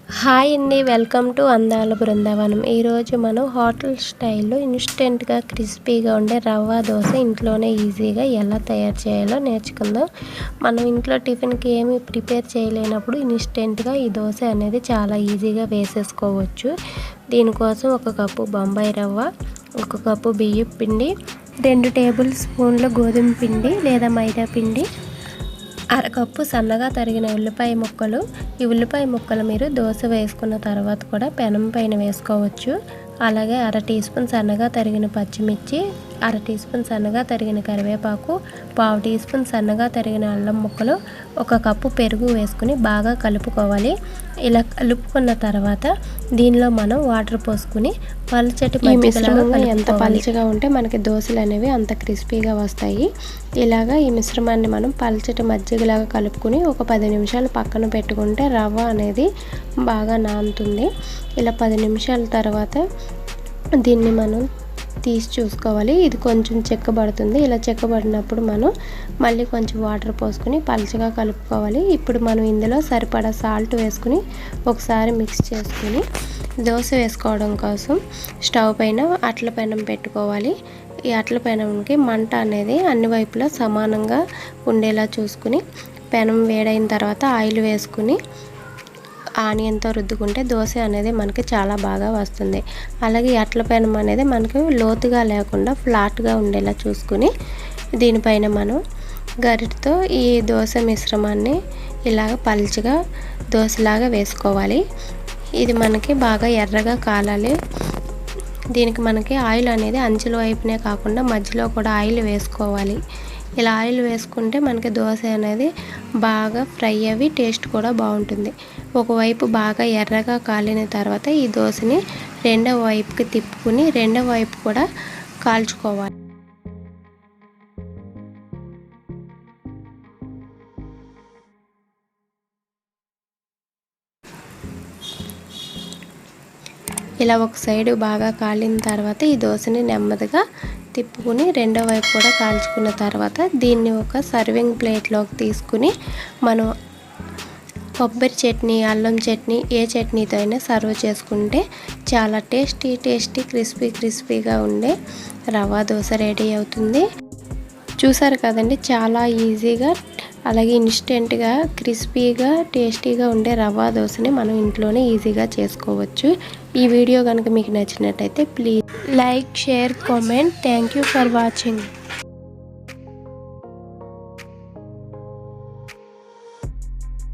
Hi అండి, welcome to అందాల బృందావనం. ఈరోజు మనం హోటల్ స్టైల్లో ఇన్స్టెంట్గా క్రిస్పీగా ఉండే రవ్వ దోశ ఇంట్లోనే ఈజీగా ఎలా తయారు చేయాలో నేర్చుకుందాం. మనం ఇంట్లో టిఫిన్కి ఏమి ప్రిపేర్ చేయలేనప్పుడు ఇన్స్టెంట్గా ఈ దోశ అనేది చాలా ఈజీగా వేసేసుకోవచ్చు. దీనికోసం 1 కప్పు బొంబాయి రవ్వ, 1 కప్పు బియ్యం పిండి, 2 టేబుల్ స్పూన్ల గోధుమ పిండి లేదా మైదా పిండి, 1/2 కప్పు సన్నగా తరిగిన ఉల్లిపాయ ముక్కలు. ఈ ఉల్లిపాయ ముక్కలు మీరు దోశ వేసుకున్న తర్వాత కూడా పెనం పైన వేసుకోవచ్చు. అలాగే 1/2 టీ స్పూన్ సన్నగా తరిగిన పచ్చిమిర్చి, 1/2 టీ స్పూన్ సన్నగా తరిగిన కరివేపాకు, 1/2 టీ స్పూన్ సన్నగా తరిగిన అల్లం ముక్కలు, 1 కప్పు పెరుగు వేసుకుని బాగా కలుపుకోవాలి. ఇలా కలుపుకున్న తర్వాత దీనిలో మనం వాటర్ పోసుకుని పల్చటి మిశ్రమంగా ఎంత పల్చగా ఉంటే మనకి దోశలు అనేవి అంత క్రిస్పీగా వస్తాయి. ఇలాగా ఈ మిశ్రమాన్ని మనం పల్చటి మజ్జిగలాగా కలుపుకుని ఒక 10 నిమిషాలు పక్కన పెట్టుకుంటే రవ్వ అనేది బాగా నానుతుంది. ఇలా 10 నిమిషాల తర్వాత దీన్ని మనం తీసి చూసుకోవాలి. ఇది కొంచెం చెక్కబడుతుంది. ఇలా చెక్కబడినప్పుడు మనం మళ్ళీ కొంచెం వాటర్ పోసుకుని పల్చగా కలుపుకోవాలి. ఇప్పుడు మనం ఇందులో సరిపడా సాల్ట్ వేసుకుని ఒకసారి మిక్స్ చేసుకుని దోశ వేసుకోవడం కోసం స్టవ్ పైన అట్ల పెనం పెట్టుకోవాలి. ఈ అట్ల పెనంకి మంట అనేది అన్ని వైపులా సమానంగా ఉండేలా చూసుకుని పెనం వేడైన తర్వాత ఆయిల్ వేసుకుని ఆనియన్తో రుద్దుకుంటే దోశ అనేది మనకి చాలా బాగా వస్తుంది. అలాగే అట్ల పెనం అనేది మనకి లోతుగా లేకుండా ఫ్లాట్గా ఉండేలా చూసుకుని దీనిపైన మనం గరిటతో ఈ దోశ మిశ్రమాన్ని ఇలాగ పల్చగా దోశలాగా వేసుకోవాలి. ఇది మనకి బాగా ఎర్రగా కాలాలి. దీనికి మనకి ఆయిల్ అనేది అంచుల వైపునే కాకుండా మధ్యలో కూడా ఆయిల్ వేసుకోవాలి. ఇలా ఆయిల్ వేసుకుంటే మనకి దోశ అనేది బాగా ఫ్రై అవి టేస్ట్ కూడా బాగుంటుంది. ఒకవైపు బాగా ఎర్రగా కాలిన తర్వాత ఈ దోశని రెండవ వైపుకి తిప్పుకుని రెండవ వైపు కూడా కాల్చుకోవాలి. ఇలా ఒక సైడ్ బాగా కాలిన తర్వాత ఈ దోశని నెమ్మదిగా తిప్పుకుని రెండో వైపు కూడా కాల్చుకున్న తర్వాత దీన్ని ఒక సర్వింగ్ ప్లేట్లోకి తీసుకుని మనం కొబ్బరి చట్నీ, అల్లం చట్నీ ఏ చట్నీతో అయినా సర్వ్ చేసుకుంటే చాలా టేస్టీ క్రిస్పీగా ఉండే రవ్వ దోశ రెడీ అవుతుంది. చూసారు కదండి, చాలా ఈజీగా అలాగే ఇన్స్టెంట్గా క్రిస్పీగా టేస్టీగా ఉండే రవ్వ దోశని మనం ఇంట్లోనే ఈజీగా చేసుకోవచ్చు. ఈ వీడియో కనుక మీకు నచ్చినట్టయితే please like, share, comment. Thank you for watching.